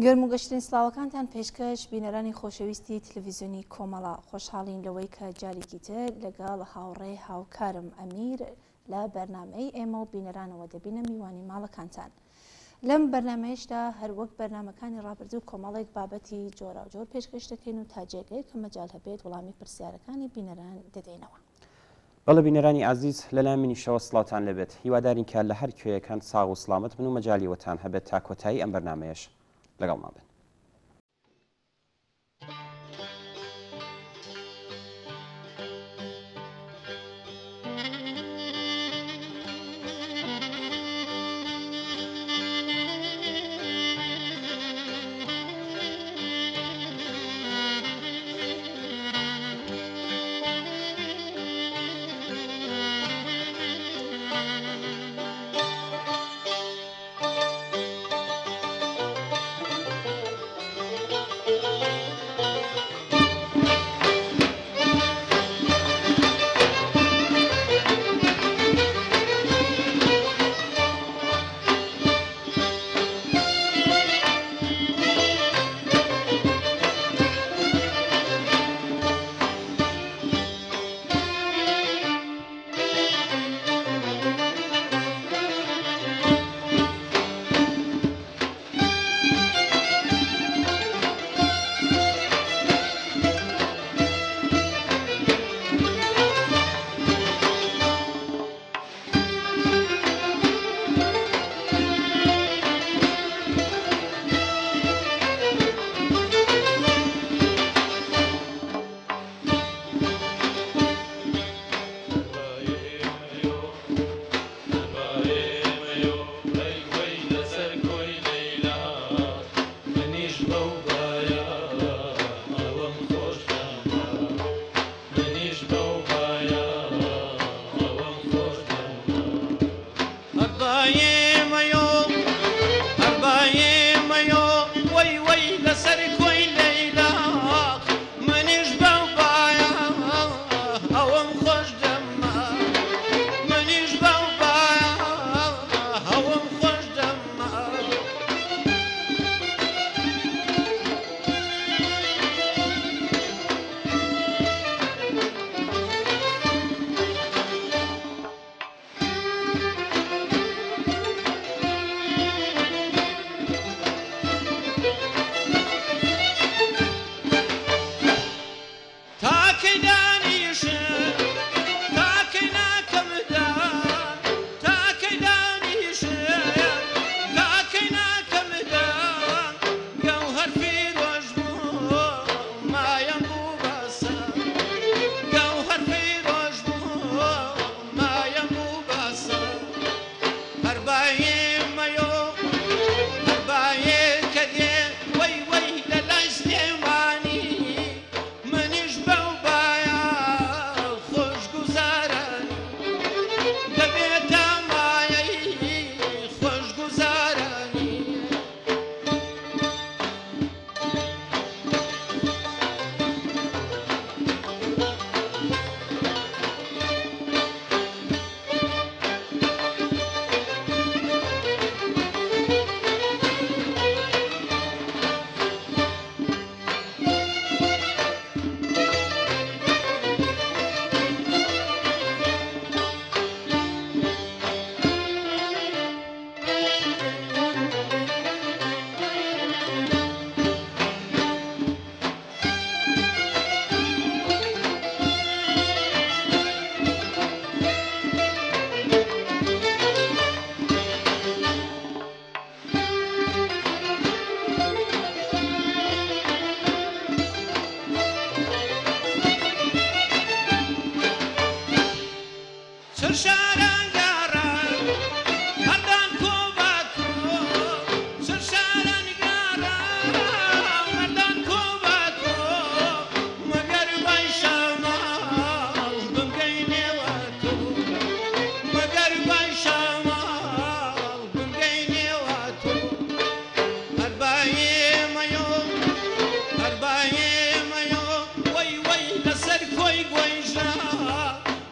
گەرم و گەشتن سلااوەکانتان پێشکەش بینەرانی خۆشەویستی تلڤیزیۆنی کۆمەڵا خۆشحاڵین لەوەی کە جارێکی تر لەگەڵ هاوڕێ هاوکارم ئەمیر لە بەرنامەی ئێمە و بینەرانەوە دەبینە میوانی ماڵەکانتان. لەم بەرنامەیەشدا هەروەک بەرنامەکانی ڕابردوو کۆمەڵێک بابەتی جۆرا و جۆر پێشکەش دەکەین و تا جێگەی کە مەجال هەبێت وەڵامی پرسیارەکانی بینەران دەدەینەوە. بەڵێ بینەرانی عزیز لەلای منیشەوە سڵاوتان لەبێت، هیوادارین کە لە هەر کوێیەکان ساغ و سڵامەت بن و مەجالیوەتان هەبێت تا کۆتایی ئەم بەرنامەیەش لەگەڵمان بن.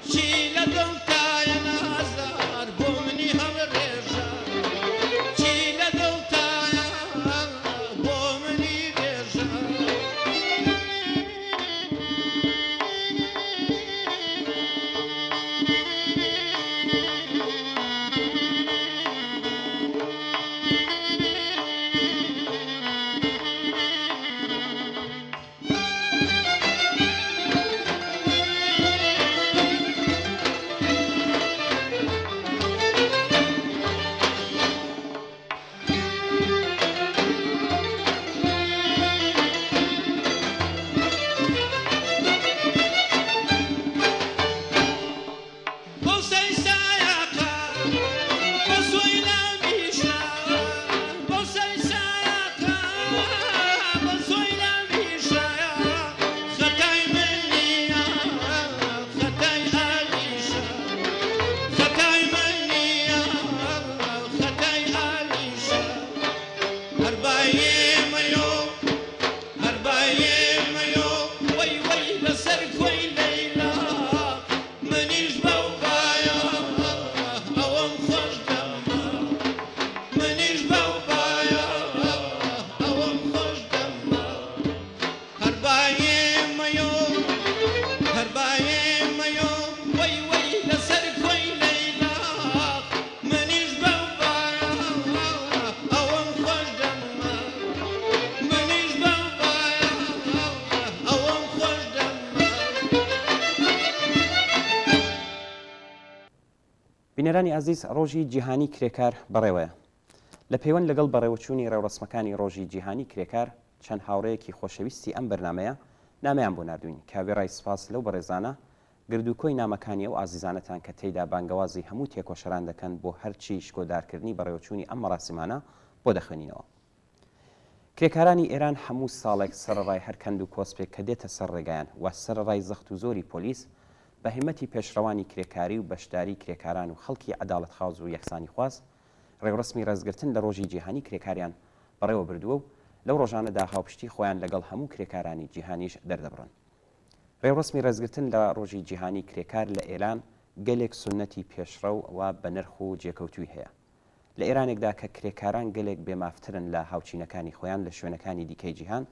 She la don't die and بینەرانی ئازیز ڕۆژی جیهانی کرێکار بەڕێوەیە. لە پەیوەند لەگەڵ بەڕێوەچوونی ڕێوڕسمەکانی ڕۆژی جیهانی کرێکار چەند هاوڕەیەکی خۆشەویستی ئەم بەرنمەیە نامیان بۆ نردوین کاوێڕای سپاس لەو بەڕێزانە گردوکۆی نامەکانی و ئازیزانەتان کە تێیدا بانگەوازی هەموو تێکۆشەران دەکەن بۆ هەرچی شکۆدارکردنی بەڕێوەچوونی ئەم مەراسیمانە بۆ دەخوێنینەوە. کرێکارانی ئێران هەموو ساڵێک سەرڕای هەرکەند و کۆسپێک کە دێتە سەر ڕێگایان و سەرڕای زەخت و زۆری پۆلیس بە هیمەتی پێشڕەوانی کرێکاری و بەشداری کرێکاران و خەڵکی عەداڵەت خواز و یەکسانی خواست ڕێوڕسمی ڕێزگرتن لە ڕۆژی جیهانی کرێکاریان بەڕێوە بردووە و لەو ڕۆژانەدا هاوپشتی خۆیان لەگەڵ هەموو کرێکارانی جیهانیش دەردەبڕن. ڕێوڕسمی ڕێزگرتن لە ڕۆژی جیهانی کرێکار لە ئێران گەلێک سونەتی پێشڕە و بە نرخ و جێکەوتووی هەیە. لە ئێرانێکدا کە کرێکاران گەلێک بێمافترن لە هاوچینەکانی خۆیان لە شوێنەکانی دیکەی جیهان،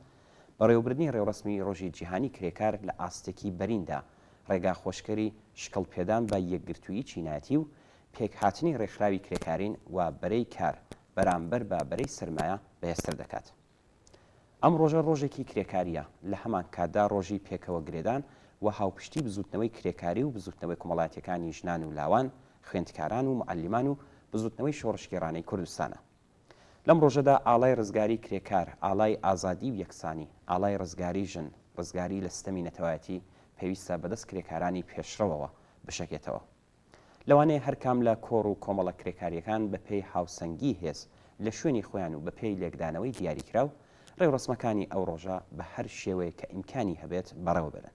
بەڕێوەبردنی ڕێوڕسمی ڕۆژی جیهانی کرێکار لە ئاستێکی بەریندا ڕێگا خۆشکەری شکڵ پێدان بە یەکگرتووی چیناتی و پێکهاتنی ڕێکخراوی کرێکارین و بەرەی کار بەرامبەر بە بەرەی سرمایە بەهێزتر دەکات. ئەم ڕۆژە ڕۆژێکی کرێکاریە لە هەمان کاتدا ڕۆژی پێکەوە گرێدان و هاوپشتی بزوتنەوەی کرێکاری و بزوتنەوەی کۆمەڵایەتیەکانی ژنان و لاوان، خوێندکاران و معەلیمان و بزوتنەوەی شۆڕشگێڕانەی کوردستانە. لەم ڕۆژەدا ئاڵای ڕزگاری کرێکار، ئاڵای ئازادی و یەکسانی، ئاڵای ڕزگاری ژن، ڕزگاری لە ستەمی نەتەوایەتی پێویستە بەدەست کرێکارانی پێشڕەوەوە بشەکێتەوە. لەوانەیە هەرکام لە کۆڕ و کۆمەڵە کرێکاریەکان بە پێی هاوسەنگی هێز لە شوێنی خۆیان و بە پێی لێکدانەوەی دیاریکراو ڕێوڕسمەکانی ئەو ڕۆژە بە هەر شێوەیە کە ئیمکانی هەبێت بەڕێوە برن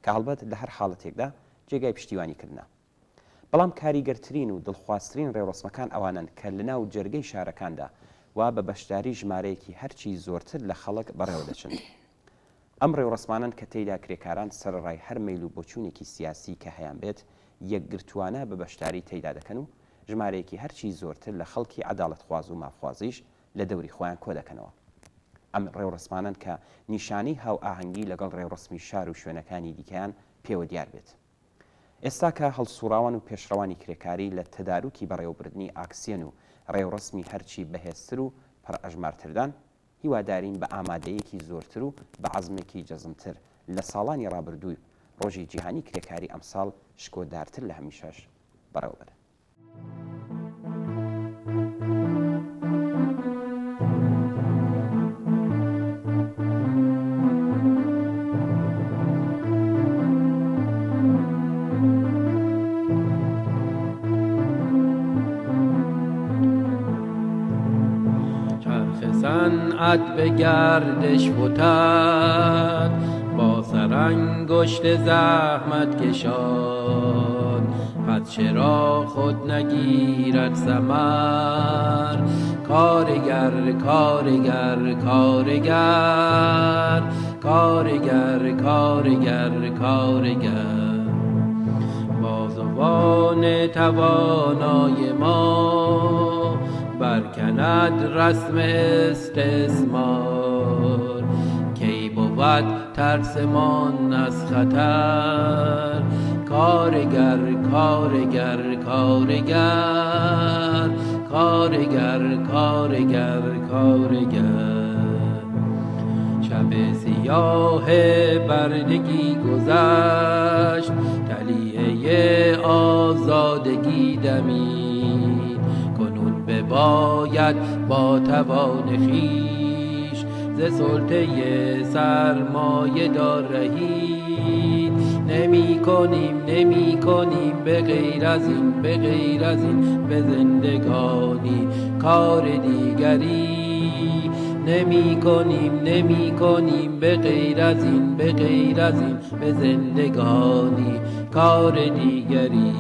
کە هەڵبەت لە هەر حاڵەتێکدا جێگای پشتیوانیکردنە. بەڵام کاریگەرترین و دڵخوازترین ڕێوڕسمەکان ئەوانن کە لەناو جەرگەی شارەکاندا و بە بەشداری ژمارەیەکی هەرچی زۆرتر لە خەڵک بەڕێوە دەچن. ئەم ڕێوڕسمانن کە تێیدا کرێکاران سەرڕای هەر مەیل و بۆچوونێکی سیاسی کە هەیان بێت یەکگرتوانە بە بەشداری تێیدا دەکەن و ژمارەیەکی هەرچی زۆرتر لە خەڵکی عەداڵەت خواز و مافوازیش لە دەوری خۆیان کۆ دەکەنەوە. ئەم ڕێوڕسمانن کە نیشانەی هاو ئاهەنگی لەگەڵ ڕێوڕسمی شار و شوێنەکانی دیکەیان پێوە دیار بێت. ئێستا کە هەڵسوراوان و پێشڕەوانی کرێکاری لە تەداروکی بەڕێوەبردننی ئاکسیۆن و ڕێوڕسمی هەرچی بەهێزتر و پڕئەژمارتردان هیوادارین بە ئامادەیەکی زۆرتر و بە عەزمێکی جەزمتر لە ساڵانی ڕابردووی ڕۆژی جیهانی کرێکاری ئەمساڵ شکۆدارتر لە هەمیشەش بەڕێوە بەرن. صنعت به گردش فتد با سرانگشت زحمت کشاد پس چرا خود نگیرد ثمر کارگر کارگر کارگر کارگر کارگر کارگر بازوان توانای ما برکند رسم استثمار کی بود ترسمان از خطر کارگر کارگر کارگر کارگر کارگر کارگر شب سیاه بردگی گذشت طلیعه آزادگی دمید کنون بباید با توان خویش ز سلطه سرمایه دار رهید نمی کنیم به غیر از این به زندگانی کار دیگری. نمی کنیم به غیر از این به زندگانی کار دیگری.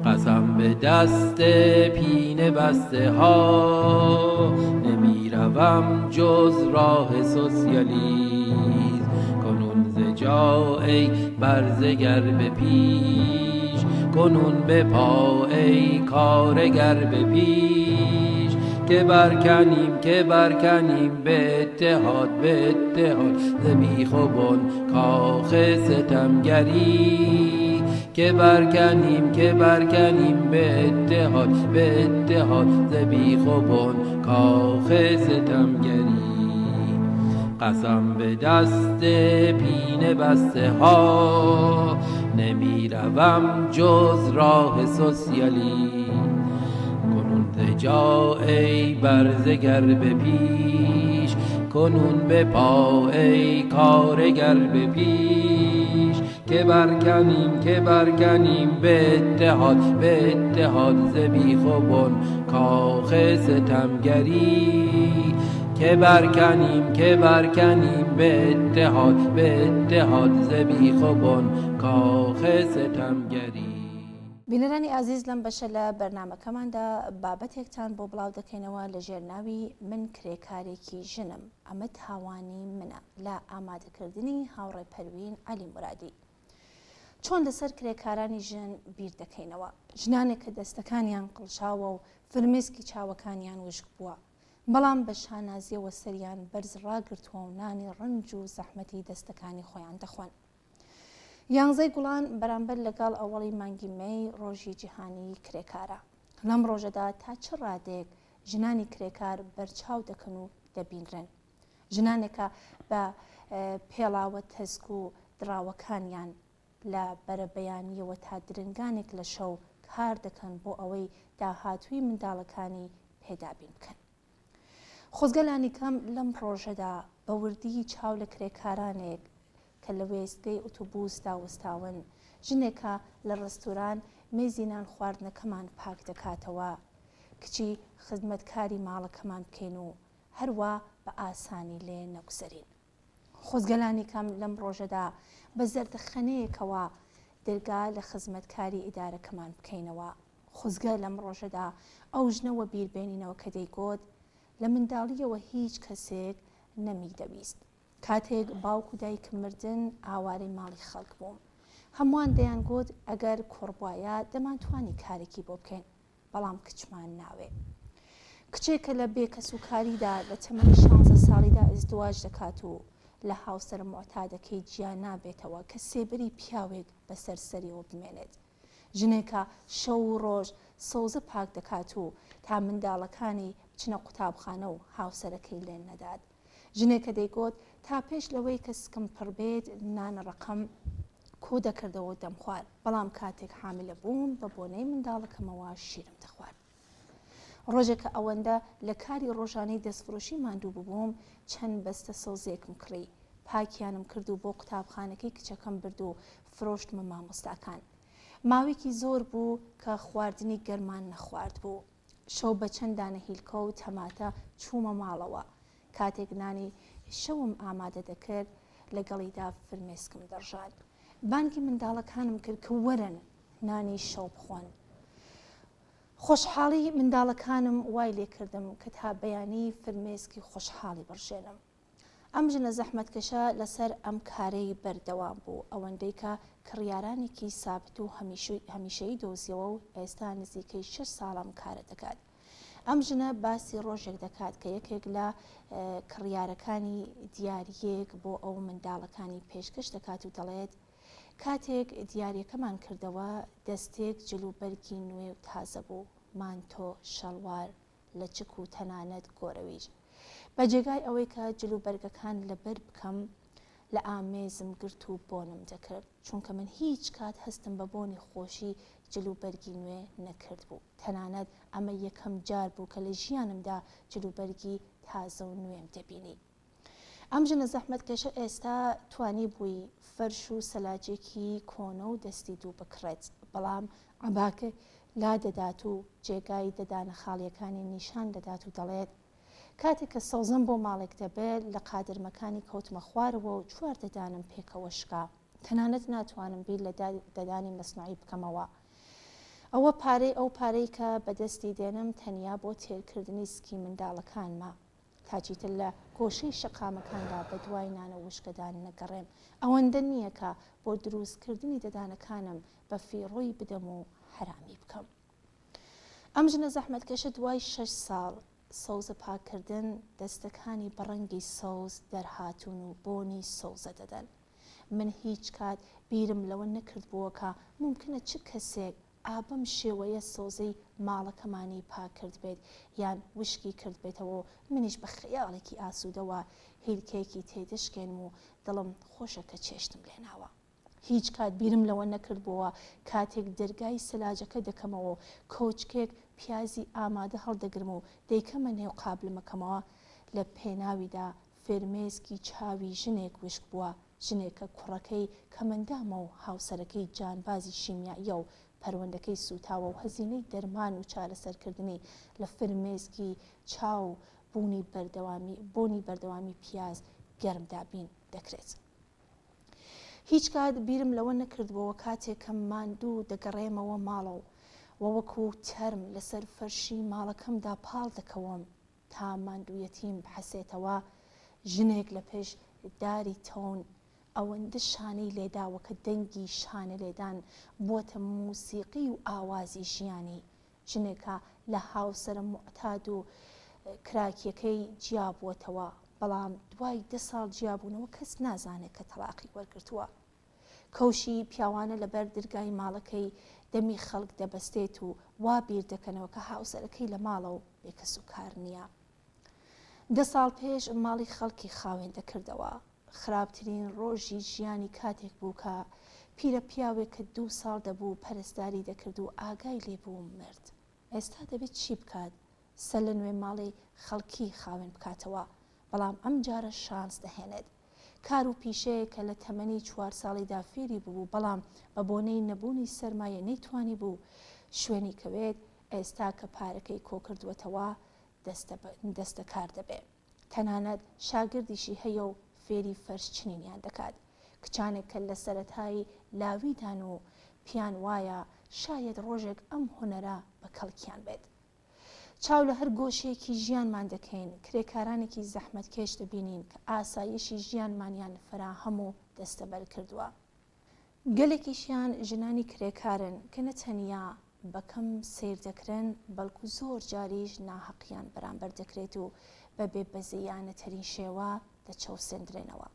قسم به دست پینه بسته ها نمی روم جز راه سوسیالیسم. کنون ز جا ای برزگر به پیش، کنون به پا ای کارگر به پیش. که برکنیم به اتحاد ز بیخ و بن کاخ ستمگری. که برکنیم به اتحاد ز بیخ و بن کاخ ستمگری. قسم به دست پینه بسته ها نمی روم جز راه سوسیالیسم. کنون ز جا ای برزگر به پیش، کنون به پا ای کارگر به پیش. که برکنیم به اتحاد ز بیخ و بن کاخ ستمگری. که برکنیم به اتحاد ز بیخ و بن کاخ ستمگری. بینەرانی ئازیز لەم بەشە لە بەرنامەکەماندا بابەتێکتان بۆ بڵاو دەکەینەوە لە ژێرناوی من کرێکارێکی ژنم. ئەمە تاوانی منە لە ئامادەکردنی هاوڕێ پەروین عەلی مورادی. چۆن لەسەر کرێکارانی ژن بیر دەکەینەوە؟ ژنانێک کە دەستەکانیان قڵشاوە و فرمێسکی چاوەکانیان وشک بووە، بەڵام بە شانازیەوە سەریان بەرز ڕاگرتووە و نانی ڕنج و زەحمەتی دەستەکانی خۆیان دەخۆن. یانزەی گوڵان بەرامبەر لەگەڵ ئەوەڵی مانگی مەی ڕۆژی جیهانی کرێکارە. لەم ڕۆژەدا تا چ ڕادێک ژنانی کرێکار بەرچاو دەکەن و دەبینرن. ژنانێکە بە پێڵاوە تەسک و دراوەکانیان لە بەرەبەیانیەوە تا درنگانێک لە شەو کار دەکەن بۆ ئەوەی داهاتووی منداڵەکانی پێدابین بکەن. خۆزگەلانی کەم لەم ڕۆژەدا بە وردی چاو لە کرێکارانێک کە لە وێستگەی ئۆتۆبوس داوەستاون، ژنێکە لە ڕستوران مێزی نان خواردنەکەمان پاک دەکاتەوە، کچی خزمەتکاری ماڵەکەمان بکەین و هەروە بە ئاسانی لێ نەگوزەرین. خۆزگەلانی کەم لەم ڕۆژەدا بە زەردەخەنەیەکەوە دەرگا لە خزمەتکاری ئیدارەکەمان بکەینەوە. خۆزگە لەم ڕۆژەدا ئەو ژنەوە بیربێنینەوە کە دەیگوت لە منداڵیەوە هیچ کەسێک نەمی دەویست. کاتێک باوک و دایکم مردن ئاوارەی ماڵی خەڵک بووم. هەمووان دەیانگوت ئەگەر کوڕبوایە دەمانتوانی کارێکی بۆ بکەین، بەڵام کچمان ناوێ. کچێکە لە بێکەسوکاریدا لە تەمەنی 16 ساڵیدا ئەزدواج دەکات و لە هاوسەر معتادەکەی گیان نابێتەوە کە سێبەری پیاوێک بەسەر سەریەوە بمێنێت. ژنێکە شەو و ڕۆژ سەوزە پاک دەکات و تا منداڵەکانی بچنە قوتابخانە و هاوسەرەکەی لێن نەدات. ژنێکە دەیگوت تا پێش لەوەی کە سکم پڕ بێت نانە ڕقم کۆ دەکردەوە دەم خوارد، بەڵام کاتێک حاملە بووم بە بۆنەی منداڵەکەمەوە شیرم دەخوارد. ڕۆژێکە ئەوەندە لە کاری ڕۆژانەی دەستفرۆشی ماندوو ببووم چەند بەستە سەوزێکم کڕی، پاکیانم کرد و بۆ قوتابخانەکەی کچەکەم برد و فرۆشتمە مامۆستاکان. ماوێکی زۆر بوو کە خواردنی گەرمان نەخوارد بوو. شەو بە چەند دانە هیلکە و تەماتە چوومە ماڵەوە. کاتێک نانی شەوم ئامادە دەکرد لەگەڵیدا فرمێسکم دەڕژان. بانگی منداڵەکانم کرد کە وەرن نانی شەو بخۆن. خۆشحاڵی منداڵەکانم وای لێ کردم کە تا بەیانی فرمێسکی خۆشحاڵی بڕژێنم. ئەم ژنە زەحمەتکەشە لەسەر ئەم کارەی بەردەوام بوو، ئەوەندەی کە کڕیارانێکی سابت و هەمیشەی دۆزیەوە و ئێستا نزیکەی 6 ساڵم کارە دەکات. ئەم ژنە باسی ڕۆژێک دەکات کە یەکێک لە کڕیارەکانی دیاریەک بۆ ئەو منداڵەکانی پێشکەش دەکات و دەڵێت کاتێک دیاریەکەمان کردەوە دەستێک جلوبەرگی نوێ و تازە بوو، مانتۆ شەڵوار لە چک و تەنانەت گۆرەویش. بە جێگای ئەوەی کە جلوبەرگەکان لەبەر بکەم لە ئامێزم گرت و بۆنم دەکرد، چونکە من هیچ کات هەستم بە بۆنی خۆشی جلوبەرگی نوێ نەکرد بوو. تەنانەت ئەمە یەکەم جار بوو کە لە ژیانمدا جلوبەرگی تازە و نوێم دەبینی. ئەم ژنە زەحمەتکێشە ئێستا توانی بووی فەرش و سەلاجێکی کۆنە و دەستی دوو بکڕێت، بەڵام عەباکە لا دەدات و جێگای دەدانە خاڵیەکانی نیشان دەدات و دەڵێت کاتێک کە سەوزەم بۆ ماڵێک دەبێت لە قادرمەکانی کەوتمە خوارەوە و چوار دەدانم پێکەوە شکا، تەنانەت ناتوانم بیر لە دەدانی مەسنوعی بکەمەوە. ئەوە ئەو پارەی کە بەدەستی دێنم تەنیا بۆ تێرکردنی سکی منداڵەکانمە، تاچیتر لە گۆشەی شەقامەکاندا بە دوای نانە وشکەدان نەگەڕێم، ئەوەندە نییە کە بۆ دروستکردنی دەدانەکانم بە فیڕۆی بدەم و حرامی بکەم. ئەم ژنە زەحمەتکێشە دوای 6 ساڵ سەوزە پاکردن دەستەکانی بەڕەنگی سەوز دەرهاتوون و بۆنی سەوزە دەدەن. من هیچ کات بیرم لەوە نەکردبووە کە ممکنە چ کەسێک ئابەم شێوەیە سۆزەی ماڵەکەمانی پاکرد بێت یان وشکی کرد بێتەوە، منیش بە خەیاڵێکی ئاسوودەوە هیلکێکی تێدەشکێنم و دڵم خۆشە کە چێشتم لێناوە. هیچ کات بیرم لەوە نەکردبووە کاتێک دەرگای سەلاجەکە دەکەمەوە کۆچکێک پیازی ئامادە هەڵدەگرم و دەیکەمە نێو قابلمەکەمەوە، لە پێناویدا فێرمێزکی چاوی ژنێک وشک بووە، ژنێکە کوڕەکەی کەمەندامە و هاوسەرەکەی جانبازی شیمیاییە و پەروەندەکەی سوتاوە و هەزینەی دەرمان و چارەسەرکردنی لە فرمێزکی چاو بۆنی بەردەوامی پیاز گەرمدابین دەکرێت. هیچ کات بیرم لەوە نەکردبەوە کاتێک کە ماندوو دەگەڕێمەوە ماڵەوە وەکو تەرم لەسەر فەرشی ماڵەکەمدا پاڵ دەکەوم تا ماندوویەتیم بحەسێتەوە، ژنێک لە پێش داری تۆن ئەوەندە شانەی لێداوە کە دەنگی شانە لێدان بۆتە موسیقی و ئاوازی ژیانی، ژنێکە لە هاوسەرە موعتاد و کراکیەکەی جیابووەتەوە، بەڵام دوای 10 ساڵ جیابوونەوە کەس نازانێت کە تەلاقی وەرگرتووە. کەوشی پیاوانە لەبەر دەرگای ماڵەکەی دەمی خەڵک دەبەستێت و وا بیر دەکەنەوە کە هاوسەرەکەی لە ماڵە و بێکەس و کار نییە. 10 ساڵ پێش ماڵی خەڵکی خاوێن دەکردەوە. خراپترین ڕۆژی ژیانی کاتێک بوو کە پیرە پیاوێک کە 2 ساڵ دەبوو پەرستاری دەکرد و ئاگای لێبوو مرد. ئێستا دەبێت چی بکات؟ سەر لە نوێ ماڵی خەڵکی خاوێن بکاتەوە، بەڵام ئەم جارە شانس دەهێنێت. کار و پیشەیە کە لە تەمەنی 4 ساڵیدا فێری بوو، بەڵام بە بۆنەی نەبوونی سەرمایە نەیتوانی بوو شوێنی کەوێت، ئێستا کە پارەکەی کۆکردووەتەوە دەستە کار دەبێت. تەنانەت شاگردیشی هەیە و فێری فەرشچنینیان دەکات. کچانێک کە لە سەرەتایی لاویدان و پیان وایە شاید ڕۆژێک ئەم هونەرە بە کەڵکیان بێت. چاو لە هەر گۆشەیەکی ژیانمان دەکەین، کرێکارانێکی زەحمەتکێش دەبینین کە ئاسایشی ژیانمانیان فراهەم و دەستەبەر کردووە. گەلێکیشیان ژنانی کرێکارن کە نەتەنیا بەکەم سیر دەکرن، بەڵکو زۆر جاریش ناحەقیان بەرامبەر دەکرێت و بە بێبەزەیانەترین شێوە دەچەوسێندرێنەوە.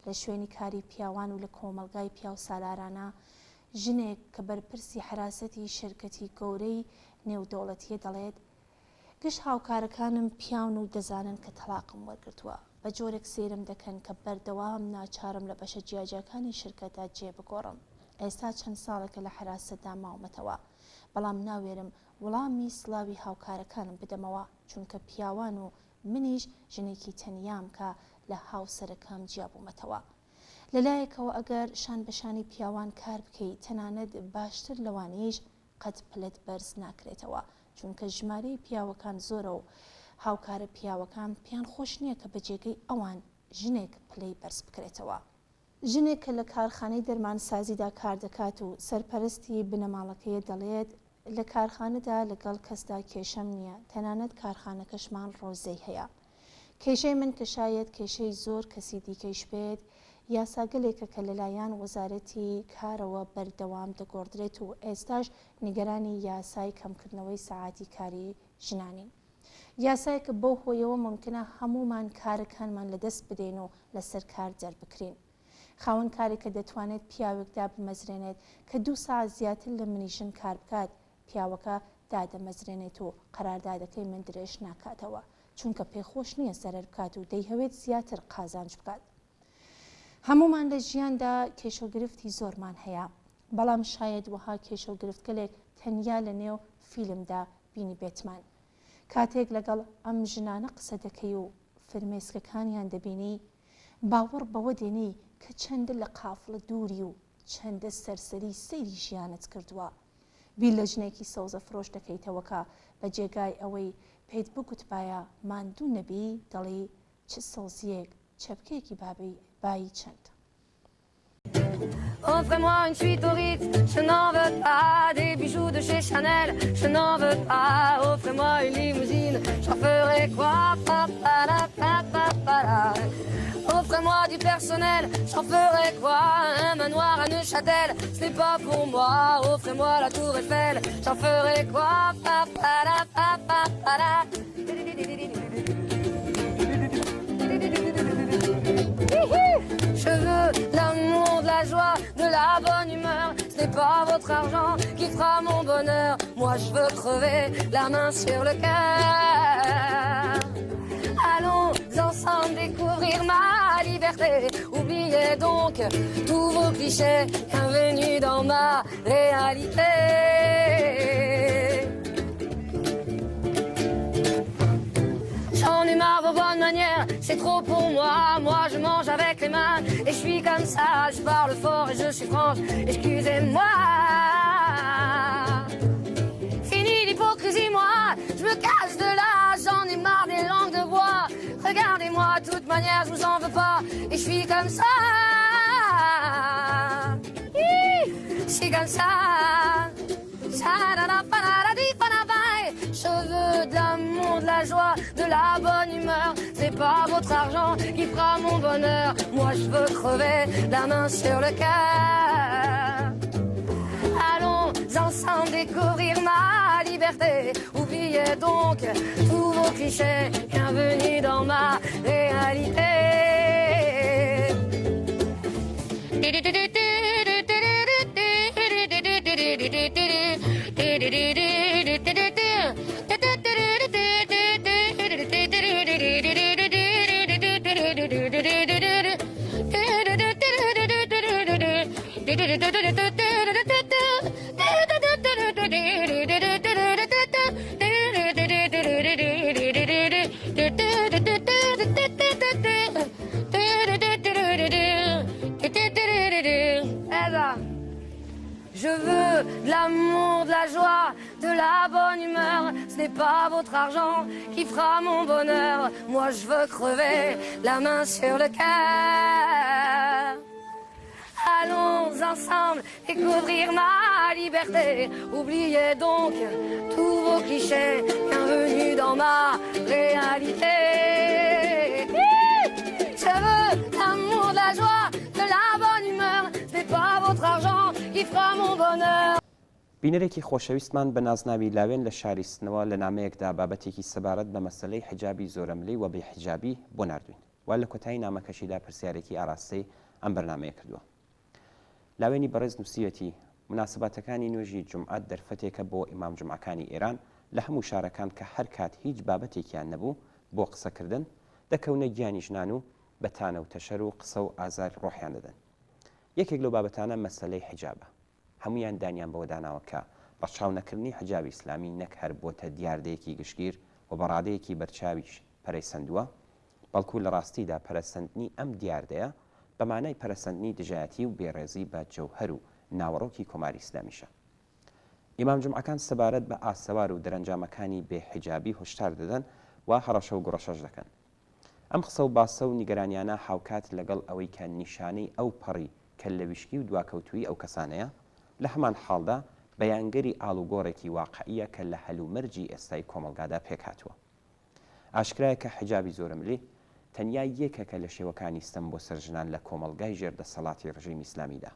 لە شوێنی کاری پیاوان و لە کۆمەلگای پیا و سالارانە ژنێک کە بەرپرسی حراسەتی شرکەتی گەورەی نێودەوڵەتیە دەڵێت گشت هاوکارەکانم پیاون و دەزانن کە تەلاقم وەرگرتووە، بە جۆرێک سێرم دەکەن کە بەردەوام ناچارم لە بەشە جیاجەکانی شرکەتە جێبگۆڕم. ئێستا چەند ساڵێکە لە حراسەتدا ماومەتەوە، بەڵام ناوێرم وەڵامی سڵاوی هاوکارەکانم بدەمەوە، چونکە پیاوان و منیش ژنێکی تەنیام کە لە هاوسەرەکەم جیابوومەتەوە. لەلایەکەوە ئەگەر شان بەشانی پیاوان کار بکەیت، تەنانەت باشتر لەوانەیەش قەت پلت بەرز ناکرێتەوە، چونکە ژمارەی پیاوەکان زۆرە و هاوکارە پیاوەکان پیان خۆش نییە کە بەجێگەی ئەوان ژنێک پلەی بەرز بکرێتەوە. ژنێک کە لە کارخانەی دەرمانسازیدا کار دەکات و سەرپەرستی بنەماڵەکەیە دەڵێت لە کارخانەدا لەگەڵ کەسدا کێشەم نییە، تەنانەت کارخانەکەشمان ڕۆزەی هەیە. کێشەی من کە شاید کێشەی زۆر کەسی دیکەیش بێت، یاساگەلێکە کە لەلایەن وەزارەتی کارەوە بەردەوام دەگۆڕدرێت و ئێستاش نیگەرانی یاسای کەمکردنەوەی سەعاتی کاری ژنانین. یاسایەکە بەو هۆیەوە ممکنە هەمومان کارەکانمان لەدەست بدەین و لەسەر کار دەربکرین. خاوەن کارێکە دەتوانێت پیاوێکدا بمەزرێنێت کە 2 ساعت زیاتر لە منیشن کار بکات، پیاوەکە دادەمەزرێنێت و قەراردادەکەی من درێژ ناکاتەوە، چونکە پێخۆش نییە سەرەر بکات و دەیهەوێت زیاتر قازانج بکات. هەمومان لە ژیاندا کێشەگرفتی زۆرمان هەیە، بەڵام شاید وەها کێشەگرفتگەلێک تەنیا لە نێو فیلمدا بینی بێتمان. کاتێک لەگەڵ ئەم ژنانە قسە دەکەی و فرمێسکەکانیان دەبینی، باوەڕ بەوە دێنەی کە چەندە لە قافڵە دووری و چەندە سەرسەری سەیری ژیانت کردووە بیر لە ژنێکی سەوزە فرۆش دەکەیتەوەکە بە جێگای ئەوەی پێت بگوتبایە ماندوو نەبی دەڵێ چ سەوزیەک چەپکەیەکی بایی چەند. Offrez-moi une suite au Ritz, je n'en veux pas. Des bijoux de chez Chanel, je n'en veux pas. Offrez-moi une limousine, j'en ferai quoi? Offrez-moi du personnel, j'en ferai quoi? Un manoir à Neuchâtel, ce n'est pas pour moi. Offrez-moi la tour Eiffel, j'en ferai quoi? Je veux l'amour, de la joie, de la bonne humeur. Ce n'est pas votre argent qui fera mon bonheur. Moi je veux crever la main sur le cœur. Allons ensemble découvrir ma liberté. Oubliez donc tous vos clichés. Bienvenue dans ma réalité. J'en ai marre vos bonnes manières, c'est trop pour moi. Moi je mange avec les mains et je suis comme ça. Je parle fort et je suis franche, excusez-moi. Fini l'hypocrisie, moi, je me cache de là. J'en ai marre des langues de bois. Regardez-moi, de toute manière, je vous en veux pas. Et je suis comme ça. Je suis comme ça. Je veux de l'amour, de la joie, de la bonne humeur. C'est pas votre argent qui fera mon bonheur. Moi je veux crever la main sur le cœur. Allons ensemble découvrir ma liberté. Oubliez donc tous vos clichés. Bienvenue dans ma réalité. Je veux de l'amour, de la joie, de la bonne humeur. Ce n'est pas votre argent qui fera mon bonheur. Moi je veux crever la main sur le cœur. Allons ensemble découvrir ma liberté. Oubliez donc tous vos clichés. Bienvenue dans ma réalité. Je veux l'amour, de la joie, de la bonne humeur. Ce n'est pas votre argent qui fera mon bonheur. بینەرێکی خۆشەویستمان بە نازناوی لاوێن لە شاری سنەوە لە نامەیەکدا بابەتێکی سەبارەت بە مەسەلەی حجابی زۆرەملەی و بێحجابی بۆ ناردوین و لە کۆتایی نامەکەشیدا پرسیارێکی ئاراستەی ئەم بەرنامەیە کردووە. لاوێنی بەڕێز نووسیەتی مناسبەتەکانی نوێژی جومعات دەرفەتێکە بۆ ئیمام جومعەکانی ئێران لە هەموو شارەکان کە هەر کات هیچ بابەتێکیان نەبوو بۆ قسەکردن دەکەونە گیانی ژنان و بەتانە و تەشەر و قسە و ئازار ڕۆحیان دەدەن. یەکێک لەو بابەتانە مەسەلەی حجابە. هەمویان دانیان بەوە داناوە کە ڕەچاونەکردنی حجابی ئیسلامی نەک هەر بۆتە دیاردەیەکی گشتگیر و بەڕادەیەکی بەرچاویش پەرەیسەندووە، بەڵکو لە ڕاستیدا پەرەسەندنی ئەم دیاردەیە بە مانای پەرەسەندنی دژایەتی و بێڕێزی بە جەوهەر و ناوەڕۆکی کۆماری ئیسلامیشە. ئیمام جومعەکان سەبارەت بە ئاسەوار و دەرەنجامەکانی بێحجابی هۆشدار دەدەن و هەڕەشە و گوڕەشەش دەکەن. ئەم قسە و باسە و نیگەرانیانە هاوکات لەگەڵ ئەوەی کە نیشانەی ئەو پەڕی کە لە ویشکی و دواکەوتوی ئەو کەسانەیە لە هەمان حاڵدا بەیانگەری ئاڵوگۆڕێکی واقعیە کە لە هەلومەرجی ئێستای کۆمەڵگادا پێکهاتووە. ئاشکرایە کە حجابی زۆرەملێ تەنیا یەکێکە لە شێوەکانی ستەم بۆ سەرژنان لە کۆمەڵگای ژێردەسەڵاتی ڕژیمی ئیسلامیدا.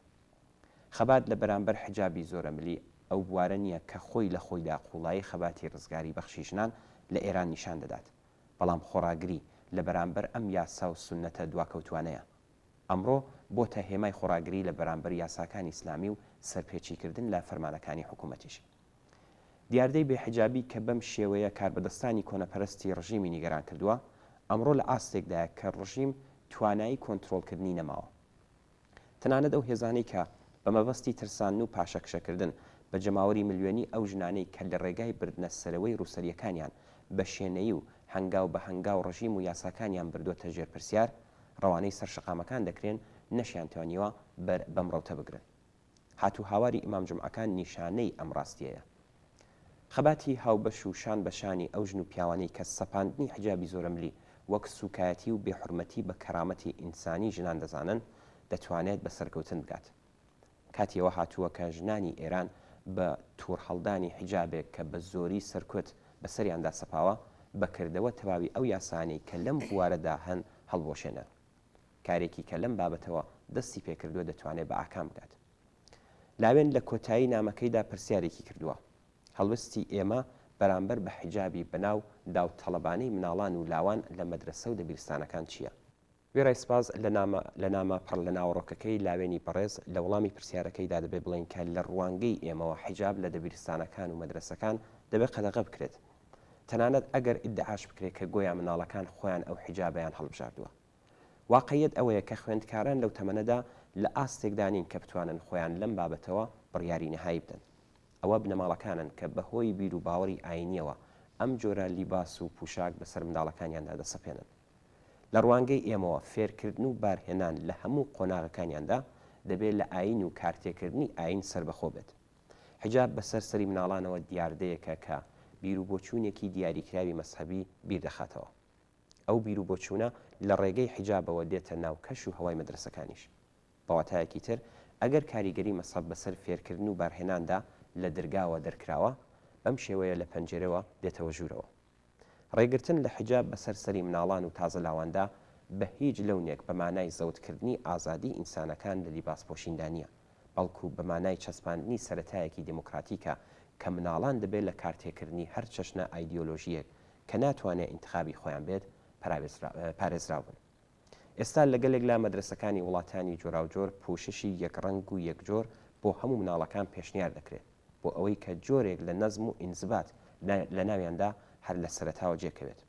خەبات لە بەرامبەر حجابی زۆرەملی ئەو بوارە نییە کە خۆی لە خۆیدا قوڵایی خەباتی ڕزگاری بەخشی ژنان لە ئێران نیشان دەدات، بەڵام خۆراگری لە بەرامبەر ئەم یاسا و سونەتە دواکەوتوانەیە. ئەمڕۆ بۆتە هێمای خۆراگری لە بەرامبەر یاساکانی ئیسلامی و سەرپێچیکردن لە فەرمانەکانی حکوومەتیش. دیاردەی بێحجابی کە بەم شێوەیە کاربەدەستانی کۆنەپەرستی ڕژیمی نیگەران کردووە، ئەمڕۆ لە ئاستێکدایە کە ڕژیم توانایی کۆنتترۆلکردنی نەماوە. تەنانەت ئەو هێزانەی کە بە مەبەستی ترسان و پاشەکشەکردن بە جەماوەری ملیۆنی ئەو ژنانەی کە لە ڕێگای بردنە سەرەوەی ڕووسەریەکانیان بە شوێنەیی و هەنگاو بە هەنگاو ڕژیم و یاساکانیان بردوۆتە ژێرپرسیار، ڕەوانەی سەر شقامەکان دەکرێن نەشیان توانیوە بەم ڕەوتە بگرن. هاتوو هاواری ئیمام جومعەکان نیشانەی ئەم ڕاستیەیە. خەباتی هاوبەش و شان بەشانی ئەو ژن و پیاوانەی کە سەپاندنی حجابی زۆرەملی وەک سوکایەتی و بێحورمەتی بە کەرامەتی ئینسانی ژنان دەزانن دەتوانێت بە سەرکەوتن بگات. کاتیەوە هاتووە کە ژنانی ئێران بە توور هەڵدانی حجابێک کە بە زۆری سەرکوت بەسەریاندا سەپاوە بەکردەوە تەواوی ئەو یاسانەی کە لەم بوارەدا هەن هەڵبۆشێنە. کارێکی کە لەم بابەتەوە دەستی پێکردووە دەتوانێت بە ئاکام بکات. لاوێن لە کۆتایی نامەکەیدا پرسیارێکی کردووە. هەڵوستی ئێمە بەرامبەر بە حیجابی بەناو داوتەڵەبانەی مناڵان و لاوان لە مەدرسە و دەبیرستانەکان چییە؟ وێڕای سپاس لە نامە پڕ لە ناوەڕۆکەکەی لاوێنی بەڕێز لە وەڵامی پرسیارەکەیدا دەبێ بڵێن کە لە ڕوانگەی ئێمەوە حیجاب لە دەبیرستانەکان و مەدرسەکان دەبێت قەدەغە بکرێت. تەنانەت ئەگەر ئیدعاش بکرێت کە گۆیان مناڵەکان خۆیان ئەو حیجابیان هەڵبژاردووە. واقعیت ئەوەیە کە خوێندکاران لەو تەمەنەدا لە ئاستێکدانین کە بتوانن خۆیان لەم بابەتەوە بڕیاری نەهایی بدەن. ئەوە بنەماڵەکانن کە بەهۆی بیر و باوەڕی ئاینیەوە ئەم جۆرە لیباس و پوشاک بەسەر منداڵەکانیاندا دەسەپێنن. لە ڕوانگەی ئێمەوە فێرکردن و بارهێنان لە هەموو قۆناغەکانیاندا دەبێت لە ئاین و کارتێکردنی ئاین سربەخۆ بێت. حجاب بەسەر سەری مناڵانەوە دیاردەیەکە کە بیر و بۆچوونێکی دیاریکراوی مەسحەبی بیر دەخاتەوە. ئەو بیر و بۆچوونە لە ڕێگەی حجابەوە دێتە ناو کەش و هەوای مەدرسەکانیش. بەواتایەکی تر ئەگەر کاریگەری مەسحەب بەسەر فێرکردن و بارهێناندا لە دەرگاوە دەرکراوە بەم شێوەیە لە پەنجەرەوە دێتەوە ژوورەوە. ڕێگرتن لە حجاب بەسەر سەری مناڵان و تازە لاواندا بە هیچ لەونێک بەمانای زەوتکردنی ئازادی ئینسانەکان لە لیباس پۆشیندانیە، بەڵکو بەمانای چەسپاندنی سەرەتایەکی دموکراتیکە کە مناڵان دەبێت لە کارتێکردنی هەر چەشنە ئایدیۆلۆژیەک کە ناتوانێت ئینتخابی خۆیان بێت پارێزراون. ئێستا لەگەلێک لا مەدرسەکانی وڵاتانی جۆراوجۆر پوششی یەک ڕەنگ و یەکجۆر بۆ هەموو مناڵەکان پێشنیار دەکرێت بۆ ئەوەی کە جۆرێک لە نەزم و ئینزبات لە ناویاندا هەر لە سەرەتاوە جێکەوێت.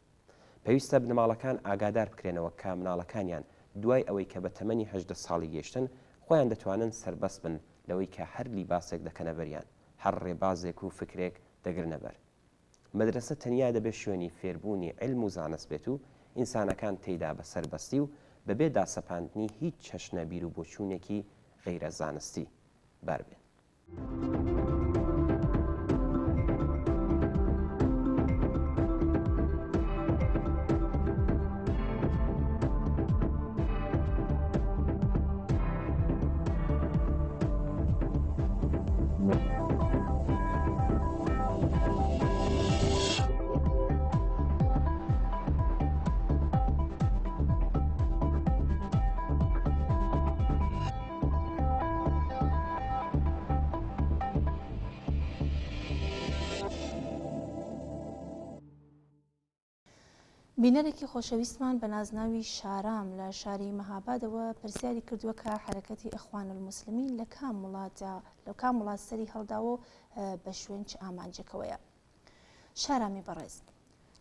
پێویستە بنەماڵەکان ئاگادار بکرێنەوە کە مناڵەکانیان دوای ئەوەی کە بە تەمەنی 18 ساڵی گەیشتن خۆیان دەتوانن سربەست بن لەوەی کە هەر لیباسێک دەکەنە بەریان، هەر ڕێبازێک و فکرێک دەگرنە بەر. مەدرسە تەنیا دەبێت شوێنی فێربوونی علم و زانست بێت و ئینسانەکان تێیدا بە سربەستی و بەبێ داسەپاندنی هیچ چەشنە بیر و بۆچوونێکی غەیرە زانستی بار بێن. بینەرێکی خۆشەویستمان بە نازناوی شارام لە شاری مەهابادەوە پرسیاری کردووە کە حرەکەتی ئەخوان الموسلمین لە کام وڵات سەری هەڵداوە بە شوێن چ ئامانجەکەوەیە. شارامی بەڕێز،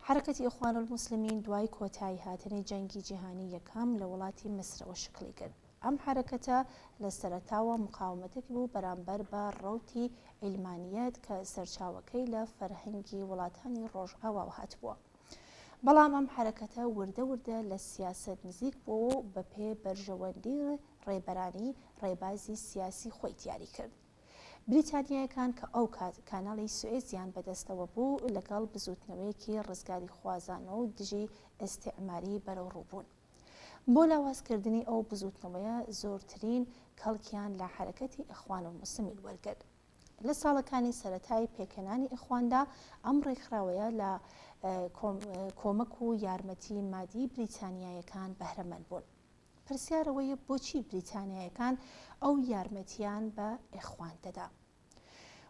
حرەکەتی ئەخوان الموسلمین دوای کۆتایی هاتنی جەنگی جیهانی یەکەم لە وڵاتی مسرەوە شکلی کرد. ئەم حرەکەتە لە سەرەتاوە مقاومەتێک بوو بەرامبەر بە ڕەوتی عیلمانیەت کە سەرچاوەکەی لە فەرهەنگی وڵاتانی ڕۆژئاوا هاتبووە. بەڵام ئەم حرەکەتە وردە وردە لە سیاست نزیک بۆ بە پێ بەرژەوەندی ڕێبەرانی ڕێبازی سیاسی خۆی دیاری کرد. بریتانیایەکان کە ئەو کات کاناڵی سوئێزیان بەدەستەوە بوو لەگەڵ بزوتنەوەیەکی ڕزگاری خوازانەوە و دژی ئەستیعماری بەرەو ڕووبوون. بۆ لاوازکردنی ئەو بزوتنەوەیە زۆرترین کەڵکیان لە حرەکەتی ئەخوان الموسلمین وەرگرت. لە ساڵەکانی سەرەتای پێکەنانی ئەخواندا ئەم ڕێکخراوەیە لە کۆمەک و یارمەتی مادی بریتانیایەکان بەهرەمەند بوون. پرسیارەوەیە بۆچی بریتانیایەکان ئەو یارمەتیان بە ئەخوان دەدا؟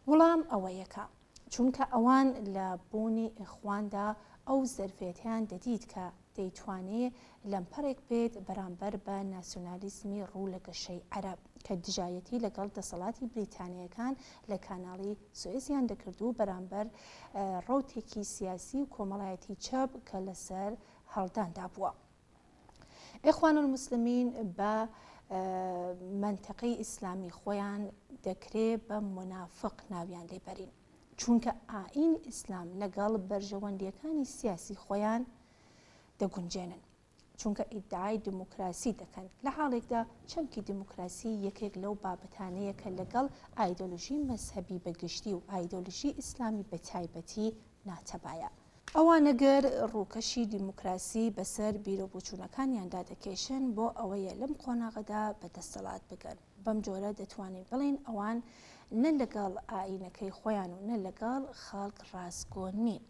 وەڵام ئەوەیەکە چونکە ئەوان لە بوونی ئەخواندا ئەو زەرفێتیان دەدید کە دەیتوانێت لەمپەرێک بێت بەرامبەر بە ناسیۆنالیزمی ڕوو لە گەشەی عەرەب کە دژایەتی لەگەڵ دەسەڵاتی بریتانیەکان لە کاناڵی سوئێزیان دەکردو بەرامبەر ڕەوتێکی سیاسی و کۆمەڵایەتی چەپ کە لەسەر هەڵداندا بووە. ئەخوان الموسلمین بە منتەقەی ئیسلامی خۆیان دەکرێت بە منافق ناویان لێبەرین چونکە ئاین ئیسلام لەگەڵ بەرژەوەندیەکانی سیاسی خۆیان دەگونجێنن. چونکە ئیدعای دموکراسی دەکەن لە حاڵێکدا چەمکی دموکراسی یەکێک لەو بابەتانەیە کە لەگەڵ ئایدۆلۆژی مەزهەبی بەگشتی و ئایدۆلۆژی ئیسلامی بە تایبەتی ناتەبایە. ئەوانەگەر ڕووکەشی دیموکراسی بەسەر بیرۆبووچوونەکانیاندا دەکێشن بۆ ئەوەیە لەم قۆناغەدا بەدەستەڵات بگەن. بەم جۆرە دەتوانین بڵین ئەوان نە لەگەڵ ئاینەکەی خۆیان و نە لەگەڵ خەڵک ڕاستگۆ نین.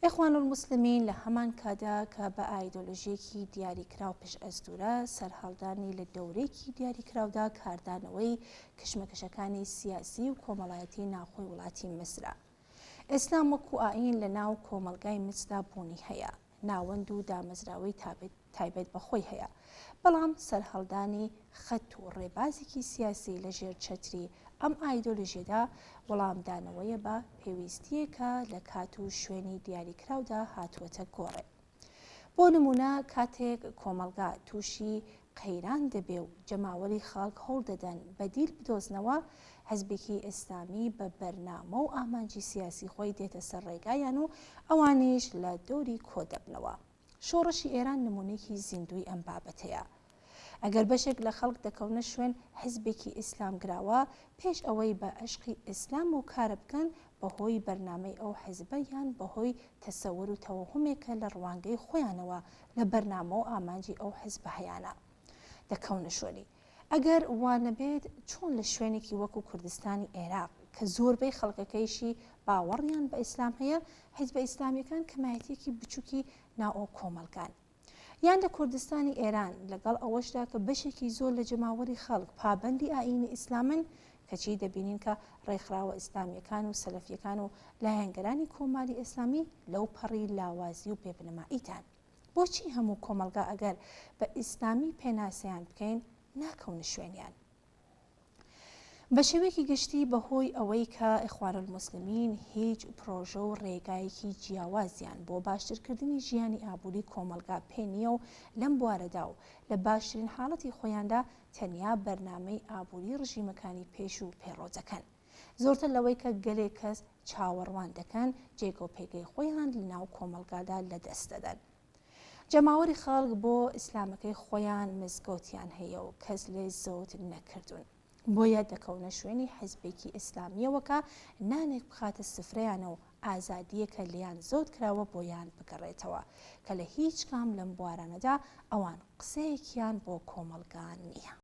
ئێخوان المسلمین لە هەمان کادا کە بە ئایدۆلۆژیەکی دیاریکراو پێش ئەستورە سەرهەڵدانی لە دەورێکی دیاریکراودا کاردانەوەی کشمەکەشەکانی سیاسی و کۆمەڵایەتی ناوخۆی وڵاتی مسرە. ئێسلام وەکو ئاین لە ناو کۆمەلگای مسردا بوونی هەیە، ناوەند و دامەزراوەی تایبەت بەخۆی هەیە، بەڵام سەرهەڵدانی خەت و ڕێبازێکی سیاسی لە ژێر چەتری ئەم ئایدۆلۆژیەدا وەڵامدانەوەیە بە پێویستیەکە لە کات و شوێنی دیاریکراودا هاتووەتە گۆڕێ. بۆ نمونە کاتێک کۆمەلگا تووشی قەیران دەبێ و جەماوەری خەڵک هەوڵ دەدەن بەدیل بدۆزنەوە، حەزبێکی ئیسلامی بە بەرنامە و ئامانجی سیاسی خۆی دێتە سەر ڕێگایان و ئەوانیش لە دەوری کۆ دەبنەوە. شۆڕشی ئێران نمونەیەکی زیندوی ئەم بابەتەیە. ئەگەر بەشێک لە خەڵک دەکەونە شوێن حزبێکی ئیسلام گراوە پێش ئەوەی بە عشقی ئیسلام و کارە بکەن بەهۆی بەرنامەی ئەو حزبە یان بەهۆی تەسەور و تەوەهومێکە لە ڕوانگەی خۆیانەوە لە بەرنامە و ئامانجی ئەو حزبە هەیانە دەکەونە شوێنی. ئەگەر وانە بێت چۆن لە شوێنێکی وەکو کوردستانی عێراق کە زۆربەی خەڵکەکەیشی باوەڕیان بە ئیسلام هەیە، حیزبە ئیسلامیەکان کەمایەتێکی بچووکی ناو کۆمەلگان، یان لە کوردستانی ئێران لەگەڵ ئەوەشدا کە بەشێکی زۆر لە جەماوەری خەڵک پابەندی ئاینی ئیسلامن، کەچی دەبینین کە ڕێکخراوە ئیسلامیەکان و سەلەفیەکان و لایەنگەرانی کۆماری ئیسلامی لەو پەڕی لاوازی و بێبنەماییتان. بۆچی هەموو کۆمەلگا ئەگەر بە ئیسلامی پێناسەیان بکەین ناکەونە شوێنیان؟ بە شێوەیەکی گشتی بەهۆی ئەوەی کە ئیخوان المسلمین هیچ پرۆژە و ڕێگایەکی جیاوازیان بۆ باشترکردنی ژیانی ئابووری کۆمەلگا پێنیە و لەم بوارەدا و لە باشترین حاڵەتی خۆیاندا تەنیا بەرنامەی ئابووری ڕژیمەکانی پێش و پێڕۆزەکەن، زۆرتر لەوەی کە گەلێک کەس چاوەڕوان دەکەن جێگە و پێگەی خۆیان لە ناو کۆمەلگادا لەدەست دەدەن. جەماوەری خەڵک بۆ ئیسلامەکەی خۆیان مزگەوتیان هەیە و کەس لێ زەوت نەکردوون، بۆیە دەکەونە شوێنی حیزبێکی ئیسلامیەوەکە نانێک بخاتە سفرەیانە و ئازادیەکە لیان زۆت کراوە بۆیان بگەڕێتەوە کە لە هیچ کام لەم بوارانەدا ئەوان قسەیەکیان بۆ کۆمەلگان نییە.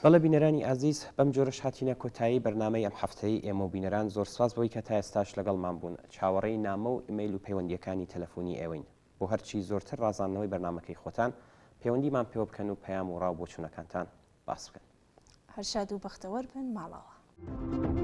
بەڵێ بینەرانی ئازیز بەم جۆرەش هاتینە کۆتایی بەرنامەی ئەم هەفتەی ئێمە و بینەران زۆر سپاس بەوەی کە تا ئێستاش لەگەڵمان بوون چاوەڕێی نامە و ئیمەیل و پەیوەندیەکانی تەلەفۆنی ئێوەین بۆ هەرچی زۆرتر ڕازاندنەوەی بەرنمەکەی خۆتان پەیوەندیمان پێوە بکەن و پەیام و ڕاو بۆچوونەکانتان باس بکەن هەر شاد و بەختەوەر بن ماڵەوە.